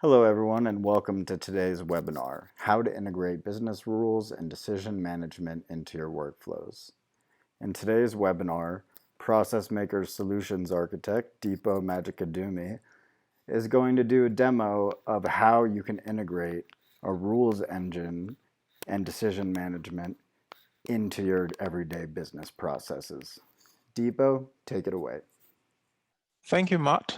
Hello everyone and welcome to today's webinar, How to Integrate Business Rules and Decision Management into Your Workflows. In today's webinar, ProcessMaker Solutions Architect, Deepo Magicadumi, is going to do a demo of how you can integrate a rules engine and decision management into your everyday business processes. Deepo, take it away. Thank you, Matt.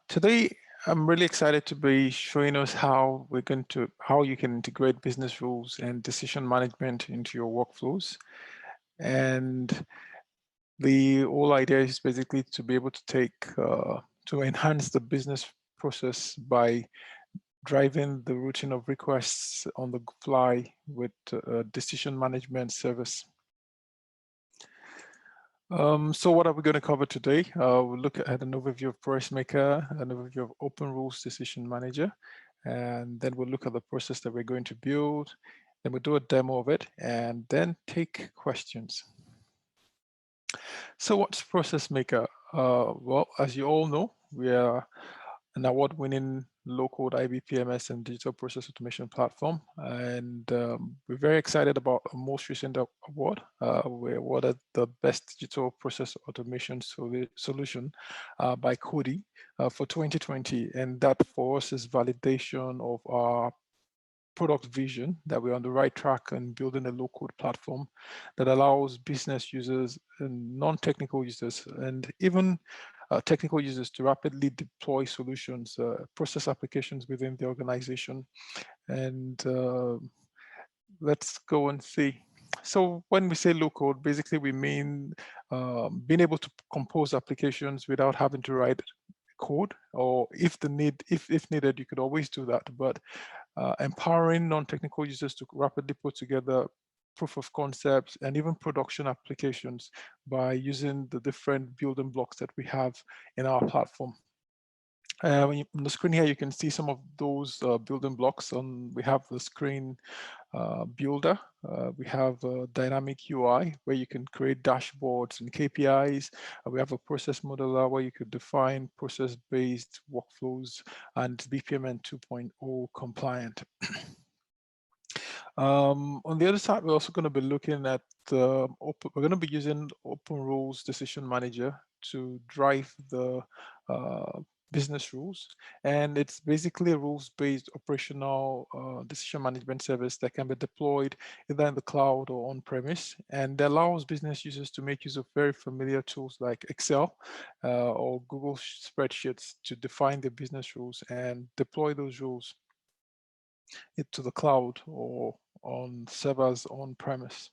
Today, I'm really excited to be showing us how you can integrate business rules and decision management into your workflows. And the whole idea is basically to be able to to enhance the business process by driving the routing of requests on the fly with decision management service. So what are we going to cover today? We'll look at an overview of ProcessMaker, an overview of OpenRules Decision Manager, and then we'll look at the process that we're going to build. Then we'll do a demo of it, and then take questions. So what's ProcessMaker? Well, as you all know, we are an award-winning low-code IBPMS and digital process automation platform. And we're very excited about our most recent award. We awarded the best digital process automation solution by Cody for 2020. And that for us is validation of our product vision that we're on the right track and building a low-code platform that allows business users and non-technical users and even technical users to rapidly deploy solutions, process applications within the organization. And let's go and see. So when we say low code, basically we mean being able to compose applications without having to write code, or if needed, you could always do that. But empowering non-technical users to rapidly put together proof of concepts and even production applications by using the different building blocks that we have in our platform. On the screen here, you can see some of those building blocks. We have the screen builder. We have a dynamic UI where you can create dashboards and KPIs. We have a process modeler where you could define process-based workflows and BPMN 2.0 compliant. On the other side, we're also going to be looking at we're going to be using OpenRules Decision Manager to drive the business rules, and it's basically a rules-based operational decision management service that can be deployed either in the cloud or on-premise, and allows business users to make use of very familiar tools like Excel or Google spreadsheets to define the business rules and deploy those rules into the cloud or on servers on-premise.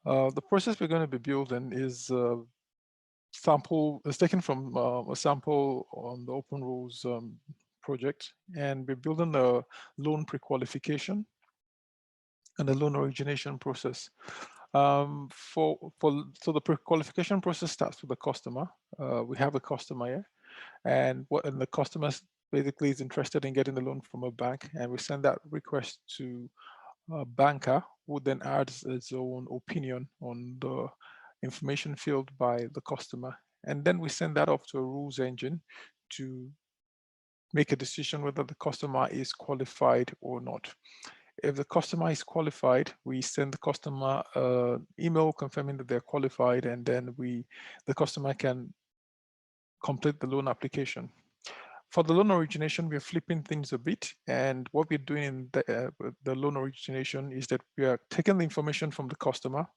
The process we're going to be building is taken from a sample on the OpenRules project, and we're building a loan pre-qualification and a loan origination process. So the pre-qualification process starts with the customer. We have a customer here, and the customer basically is interested in getting a loan from a bank, and we send that request to a banker who then adds its own opinion on the information filled by the customer. And then we send that off to a rules engine to make a decision whether the customer is qualified or not. If the customer is qualified, we send the customer an email confirming that they're qualified, and then the customer can complete the loan application. For the loan origination, we're flipping things a bit. And what we're doing in the loan origination is that we are taking the information from the customer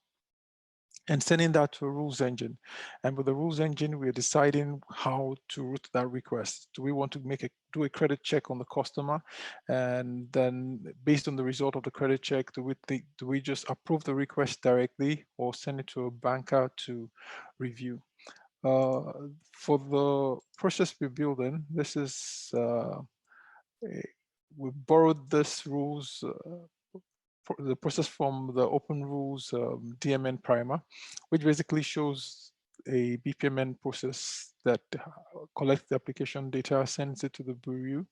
and sending that to a rules engine. And with the rules engine, we're deciding how to route that request. Do we want to do a credit check on the customer? And then based on the result of the credit check, do we just approve the request directly or send it to a banker to review? For the process we're building, this is, we borrowed this rules, the process from the OpenRules DMN primer, which basically shows a BPMN process that collects the application data, sends it to the bureau,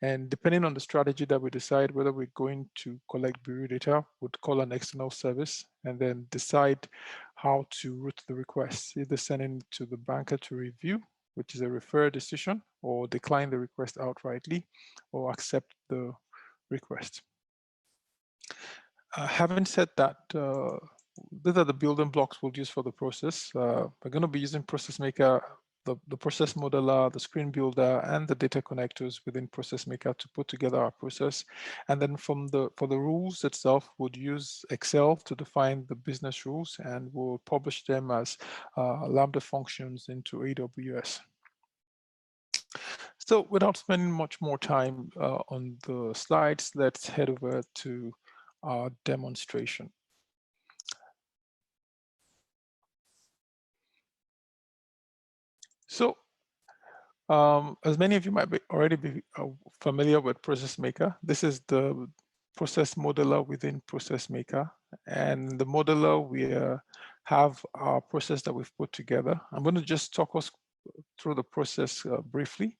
and depending on the strategy that we decide whether we're going to collect bureau data, would call an external service and then decide how to route the request, either sending it to the banker to review which is a refer decision, or decline the request outrightly, or accept the request. Having said that, these are the building blocks we'll use for the process. We're going to be using ProcessMaker, the process modeler, the screen builder, and the data connectors within ProcessMaker to put together our process. And then for the rules itself, we'll use Excel to define the business rules, and we'll publish them as Lambda functions into AWS. So without spending much more time on the slides, let's head over to our demonstration. So as many of you might already be familiar with ProcessMaker, this is the process modeler within ProcessMaker. And the modeler, we have our process that we've put together. I'm going to just talk us through the process briefly,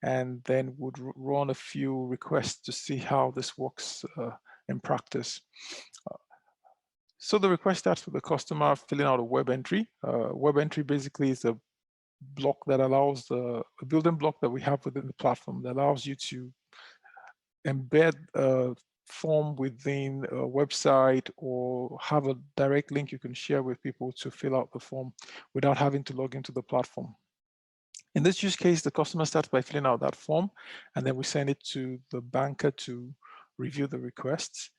and then would run a few requests to see how this works in practice. So the request starts with the customer filling out a web entry. Web entry basically is a block that allows a building block that we have within the platform that allows you to embed a form within a website or have a direct link you can share with people to fill out the form without having to log into the platform. In this use case, the customer starts by filling out that form, and then we send it to the banker to review the requests.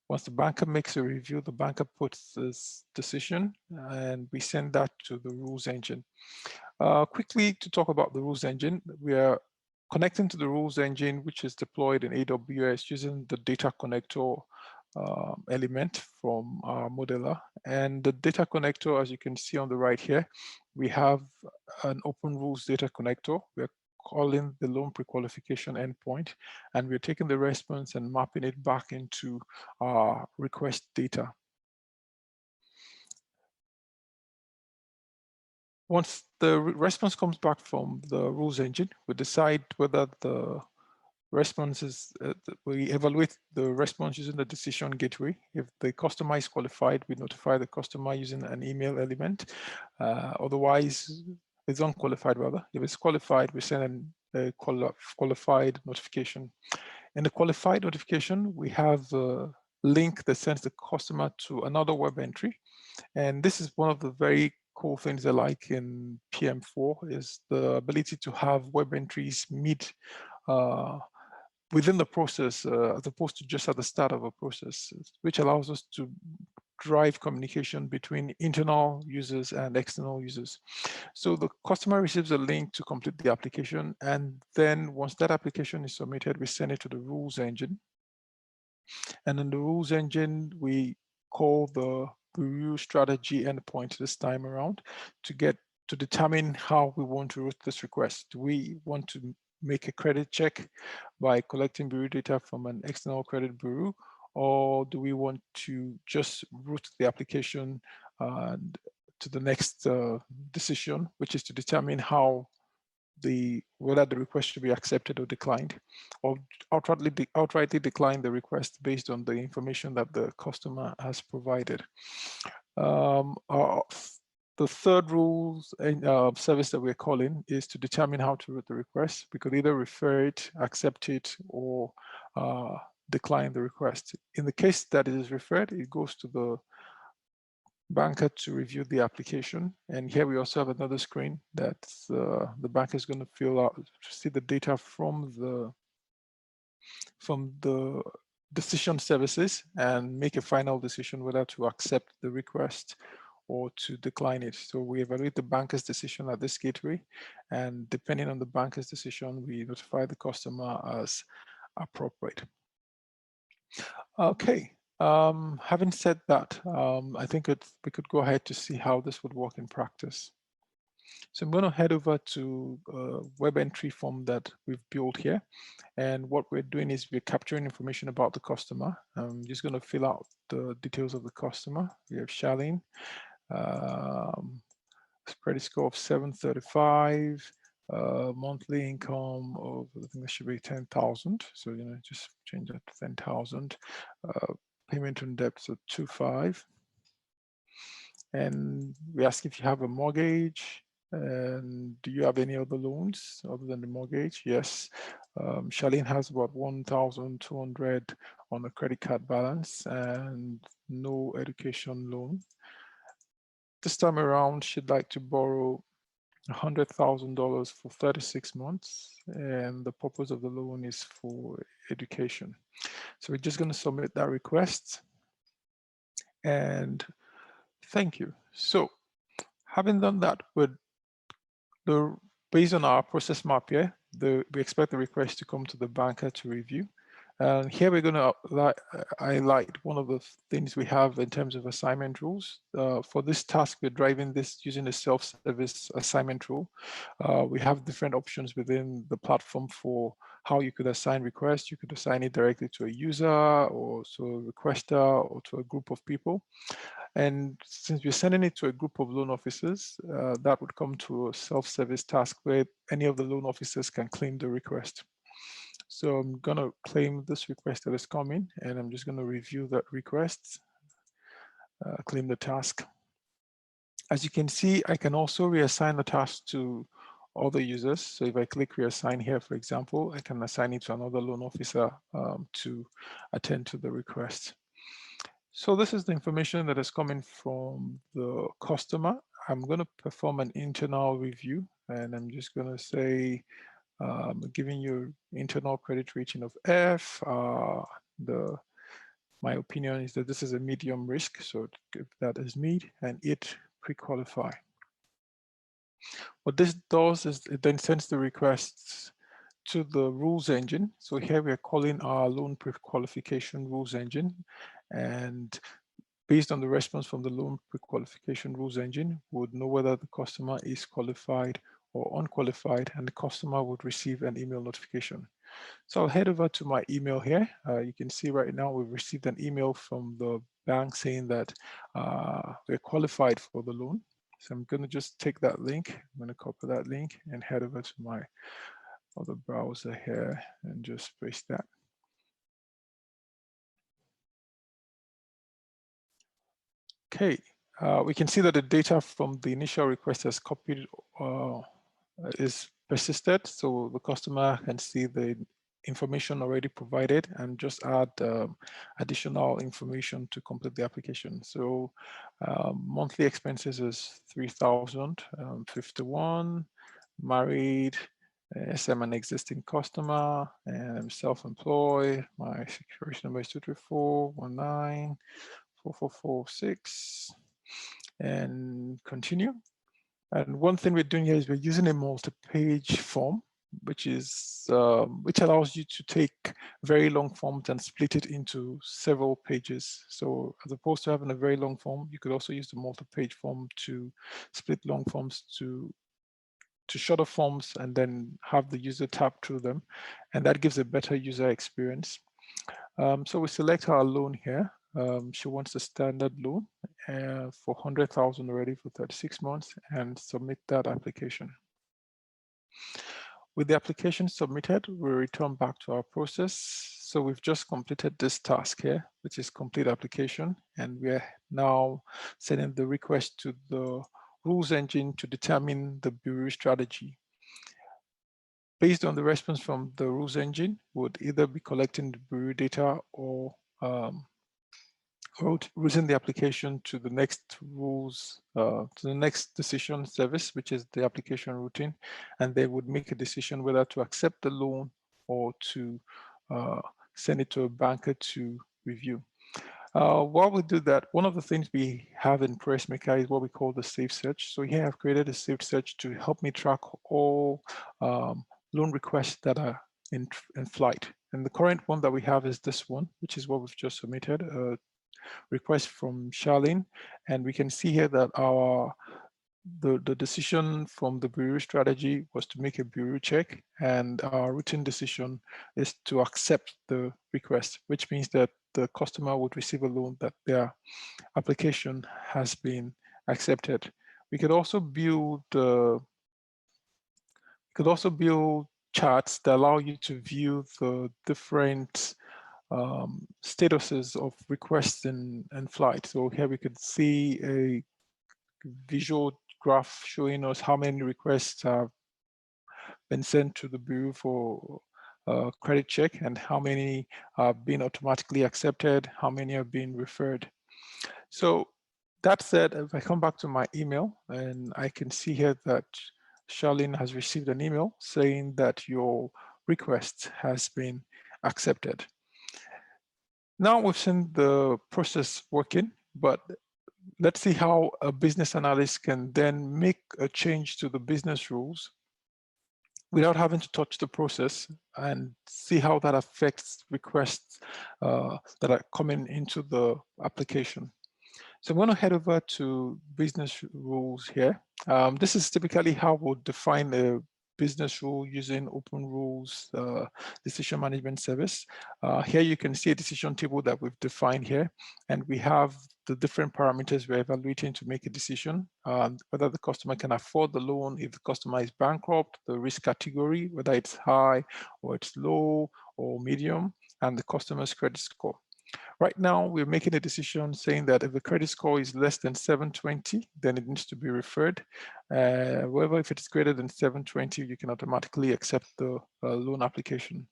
Once the banker makes a review, the banker puts this decision, and we send that to the rules engine. Quickly to talk about the rules engine, we are connecting to the rules engine, which is deployed in AWS using the data connector element from our modeler. And the data connector, as you can see on the right here, we have an OpenRules data connector. We're calling the loan pre-qualification endpoint, and we're taking the response and mapping it back into our request data. Once the response comes back from the rules engine, we decide whether the response is, we evaluate the response using the decision gateway. If the customer is qualified, we notify the customer using an email element. Otherwise, it's unqualified rather. If it's qualified, we send a qualified notification. In the qualified notification, we have a link that sends the customer to another web entry. And this is one of the very cool things I like in PM4 is the ability to have web entries within the process, as opposed to just at the start of a process, which allows us to drive communication between internal users and external users. So the customer receives a link to complete the application, and then once that application is submitted, we send it to the rules engine. And in the rules engine, we call the bureau strategy endpoint this time around to determine how we want to route this request. Do we want to make a credit check by collecting bureau data from an external credit bureau, or do we want to just route the application to the next decision, which is to determine whether the request should be accepted or declined, or outrightly decline the request based on the information that the customer has provided. The third rules service that we're calling is to determine how to route the request. We could either refer it, accept it, or decline the request. In the case that it is referred, it goes to the banker to review the application. And here we also have another screen that the banker is going to fill out to see the data from the decision services and make a final decision whether to accept the request or to decline it. So we evaluate the banker's decision at this gateway, and depending on the banker's decision, we notify the customer as appropriate. Okay, having said that, I think we could go ahead to see how this would work in practice. So I'm going to head over to a web entry form that we've built here. And what we're doing is we're capturing information about the customer. I'm just going to fill out the details of the customer. We have Charlene, credit score of 735, monthly income of, I think that should be 10,000. So, just change that to 10,000. Payment on debt, so 2.5. And we ask if you have a mortgage. And do you have any other loans other than the mortgage? Yes. Charlene has about 1,200 on a credit card balance and no education loan. This time around, she'd like to borrow $100,000 for 36 months, and the purpose of the loan is for education. So we're just going to submit that request, and thank you. So having done that, based on our process map here, we expect the request to come to the banker to review. And here we're going to highlight one of the things we have in terms of assignment rules. For this task, we're driving this using a self-service assignment rule. We have different options within the platform for how you could assign requests. You could assign it directly to a user or to a requester or to a group of people. And since we're sending it to a group of loan officers, that would come to a self-service task where any of the loan officers can claim the request. So I'm going to claim this request that is coming, and I'm just going to review that request, claim the task. As you can see, I can also reassign the task to other users. So if I click reassign here, for example, I can assign it to another loan officer to attend to the request. So this is the information that is coming from the customer. I'm going to perform an internal review, and I'm just going to say, giving you internal credit rating of F. My opinion is that this is a medium risk, so if that is mid, and it pre-qualify. What this does is it then sends the requests to the rules engine. So here we are calling our loan pre-qualification rules engine, and based on the response from the loan pre-qualification rules engine, we would know whether the customer is qualified or unqualified, and the customer would receive an email notification. So I'll head over to my email here. You can see right now we've received an email from the bank saying that we're qualified for the loan. So I'm going to just take that link. I'm going to copy that link and head over to my other browser here and just paste that. Okay, we can see that the data from the initial request has copied is persisted, so the customer can see the information already provided and just add additional information to complete the application. So monthly expenses is 3,000, 51, married, SM an existing customer, and I'm self-employed. My security number is 23419 4446, and continue. And one thing we're doing here is we're using a multi-page form, which allows you to take very long forms and split it into several pages. So as opposed to having a very long form, you could also use the multi-page form to split long forms to shorter forms and then have the user tap through them. And that gives a better user experience. So we select our loan here. She wants a standard loan for 100,000 already for 36 months and submit that application. With the application submitted, we return back to our process. So we've just completed this task here, which is complete application. And we're now sending the request to the rules engine to determine the bureau strategy. Based on the response from the rules engine, would either be collecting the bureau data or routing the application to the next rules, to the next decision service, which is the application routing, and they would make a decision whether to accept the loan or to send it to a banker to review. While we do that, one of the things we have in ProcessMaker is what we call the safe search. So here I've created a safe search to help me track all loan requests that are in flight. And the current one that we have is this one, which is what we've just submitted, request from Charlene, and we can see here that the decision from the bureau strategy was to make a bureau check, and our written decision is to accept the request, which means that the customer would receive a loan that their application has been accepted. We could also build charts that allow you to view the different statuses of requests and flight. So here we could see a visual graph showing us how many requests have been sent to the Bureau for credit check and how many have been automatically accepted, how many have been referred. So that said, if I come back to my email, and I can see here that Charlene has received an email saying that your request has been accepted. Now we've seen the process working, but let's see how a business analyst can then make a change to the business rules without having to touch the process and see how that affects requests that are coming into the application. So I'm going to head over to business rules here. This is typically how we'll define a business rule using OpenRules decision management service. Here you can see a decision table that we've defined here, and we have the different parameters we're evaluating to make a decision, whether the customer can afford the loan, if the customer is bankrupt, the risk category, whether it's high or it's low or medium, and the customer's credit score. Right now, we're making a decision saying that if the credit score is less than 720, then it needs to be referred. However, if it's greater than 720, you can automatically accept the loan application.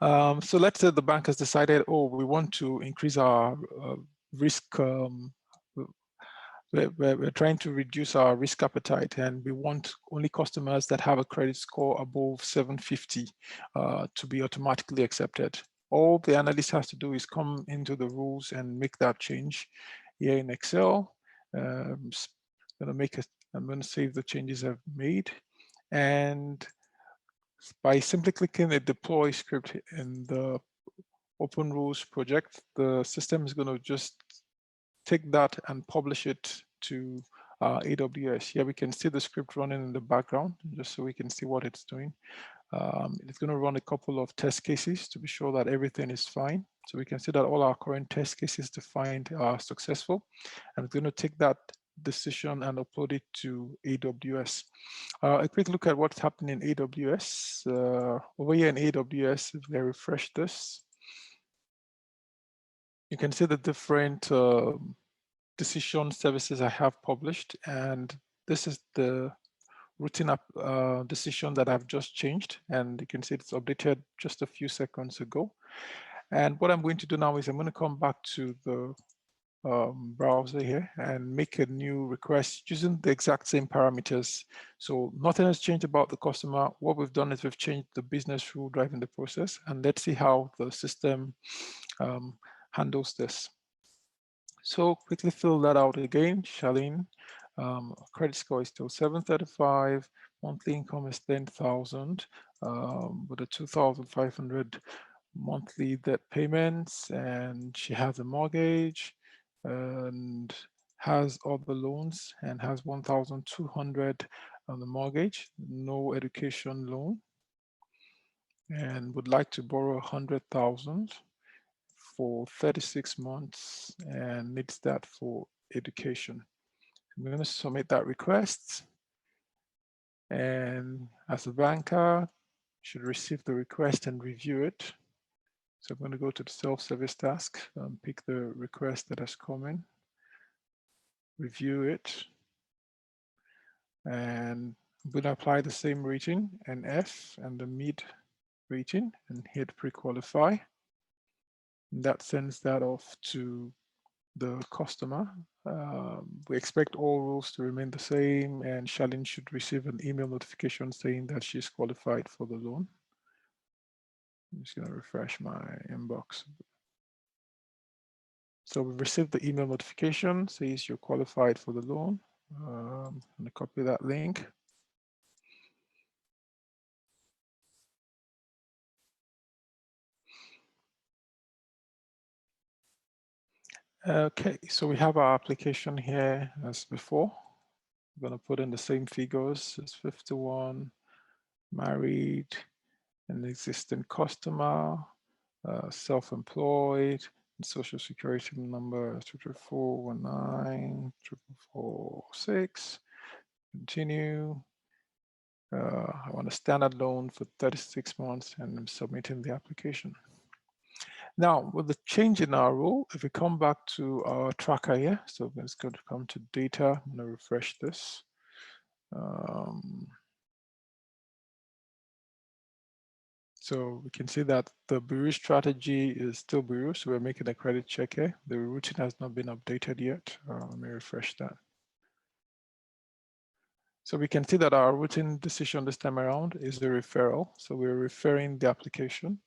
So let's say the bank has decided, oh, we want to increase our risk. We're trying to reduce our risk appetite, and we want only customers that have a credit score above 750 to be automatically accepted. All the analyst has to do is come into the rules and make that change here in Excel. I'm going to save the changes I've made. And by simply clicking the deploy script in the OpenRules project, the system is going to just take that and publish it to AWS. Here we can see the script running in the background, just so we can see what it's doing. It's going to run a couple of test cases to be sure that everything is fine. So we can see that all our current test cases defined are successful. And it's going to take that decision and upload it to AWS. A quick look at what's happening in AWS. Over here in AWS, if I refresh this, you can see the different decision services I have published. And this is the routine decision that I've just changed, and you can see it's updated just a few seconds ago. And what I'm going to do now is I'm going to come back to the browser here and make a new request using the exact same parameters. So nothing has changed about the customer. What we've done is we've changed the business rule driving the process, and let's see how the system handles this. So quickly fill that out again, Charlene. Credit score is still 735. Monthly income is 10,000 with a 2,500 monthly debt payments, and she has a mortgage and has other loans and has 1,200 on the mortgage, no education loan, and would like to borrow 100,000 for 36 months and needs that for education. I'm going to submit that request, and as a banker, should receive the request and review it. So I'm going to go to the self-service task, pick the request that has come in, review it, and I'm going to apply the same rating, an F and the mid rating, and hit pre-qualify. That sends that off to the customer. We expect all rules to remain the same, and Charlene should receive an email notification saying that she's qualified for the loan. I'm just going to refresh my inbox. So we've received the email notification, says you're qualified for the loan. I'm going to copy that link. Okay, so we have our application here as before. I'm going to put in the same figures. It's 51, married, an existing customer, self-employed, social security number 234194446. Continue. I want a standard loan for 36 months, and I'm submitting the application. Now, with the change in our rule, if we come back to our tracker here, so let's go to come to data. I'm going to refresh this. So we can see that the bureau strategy is still bureau, so we're making a credit check here. The routine has not been updated yet. Let me refresh that. So we can see that our routine decision this time around is a referral. So we're referring the application,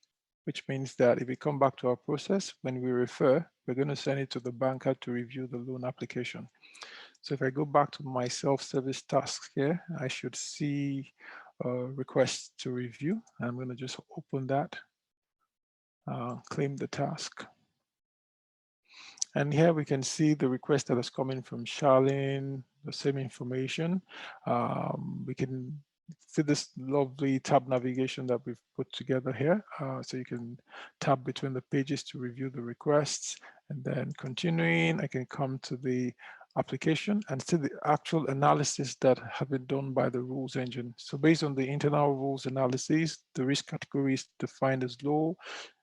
which means that if we come back to our process, when we refer, we're going to send it to the banker to review the loan application. So if I go back to my self-service tasks here, I should see a request to review. I'm going to just open that, claim the task. And here we can see the request that is coming from Charlene, the same information. We can see this lovely tab navigation that we've put together here. So you can tab between the pages to review the requests, and then continuing, I can come to the application and see the actual analysis that have been done by the rules engine. So based on the internal rules analysis, the risk category is defined as low,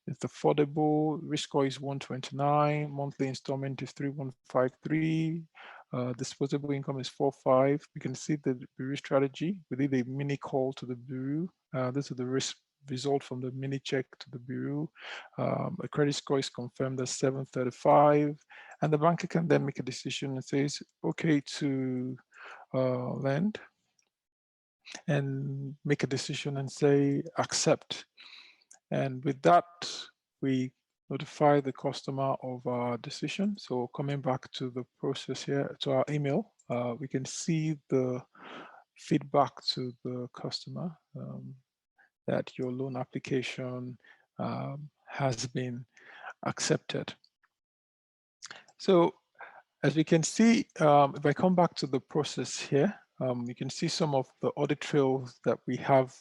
it's affordable, risk score is 129, monthly installment is 3153, disposable income is 45. We can see the bureau strategy. We did a mini call to the bureau. This is the risk result from the mini check to the bureau. A credit score is confirmed as 735, and the banker can then make a decision and says, okay to lend, and make a decision and say accept. And with that, we notify the customer of our decision. So coming back to the process here, to our email, we can see the feedback to the customer that your loan application has been accepted. So as we can see, if I come back to the process here, you can see some of the audit trails that we have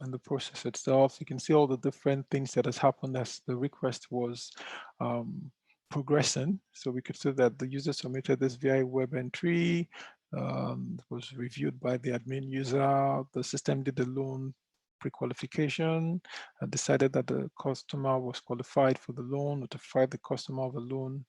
in the process itself. You can see all the different things that has happened as the request was progressing. So we could see that the user submitted this VI web entry, was reviewed by the admin user, the system did the loan pre-qualification, decided that the customer was qualified for the loan, notified the customer of the loan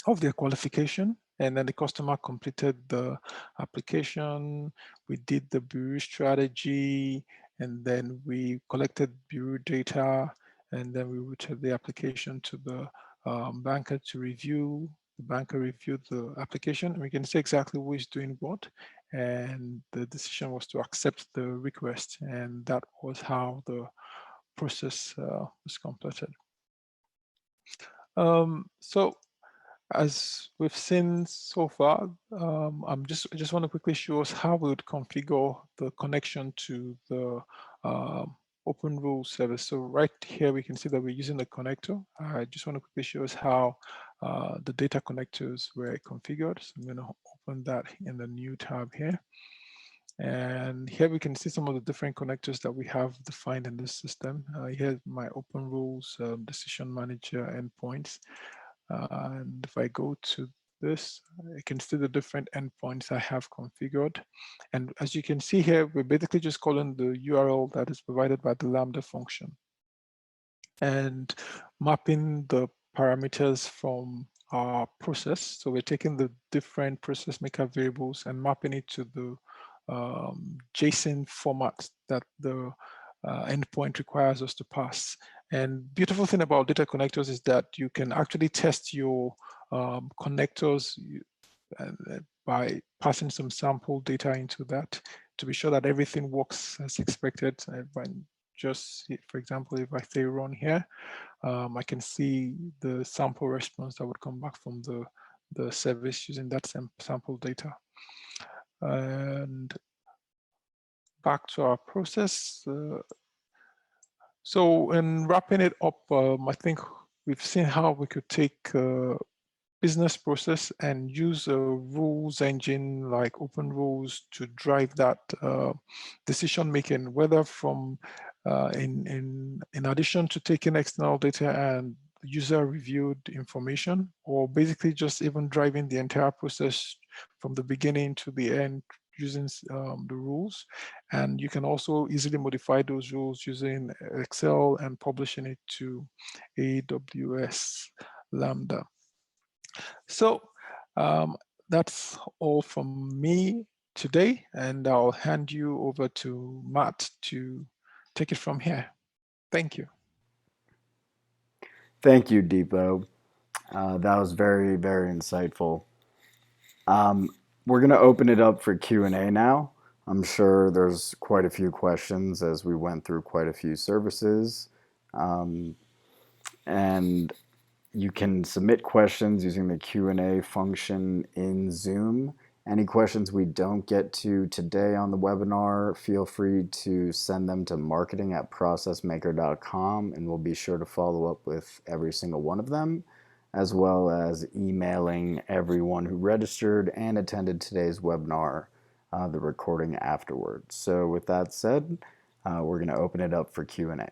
of their qualification, and then the customer completed the application. We did the bureau strategy, and then we collected bureau data, and then we routed the application to the banker to review. The banker reviewed the application, and we can see exactly who is doing what, and the decision was to accept the request, and that was how the process was completed. So as we've seen so far, I just want to quickly show us how we would configure the connection to the OpenRules service. So right here, we can see that we're using a connector. I just want to quickly show us how the data connectors were configured. So I'm going to open that in the new tab here. And here we can see some of the different connectors that we have defined in this system. Here's my OpenRules Decision Manager endpoints. And if I go to this, I can see the different endpoints I have configured. And as you can see here, we're basically just calling the URL that is provided by the Lambda function and mapping the parameters from our process. So we're taking the different ProcessMaker variables and mapping it to the JSON format that the endpoint requires us to pass. And beautiful thing about data connectors is that you can actually test your connectors by passing some sample data into that to be sure that everything works as expected. Just, for example, if I say run here, I can see the sample response that would come back from the service using that sample data. And back to our process. So in wrapping it up, I think we've seen how we could take business process and use a rules engine like OpenRules to drive that decision making, whether from in addition to taking external data and user reviewed information, or basically just even driving the entire process from the beginning to the end using the rules, and you can also easily modify those rules using Excel and publishing it to AWS Lambda. So that's all from me today, and I'll hand you over to Matt to take it from here. Thank you. Thank you, Deepo. That was very, very insightful. We're going to open it up for Q&A now. I'm sure there's quite a few questions as we went through quite a few services. And you can submit questions using the Q&A function in Zoom. Any questions we don't get to today on the webinar, feel free to send them to marketing@processmaker.com, and we'll be sure to follow up with every single one of them, as well as emailing everyone who registered and attended today's webinar the recording afterwards. So with that said, we're going to open it up for Q&A.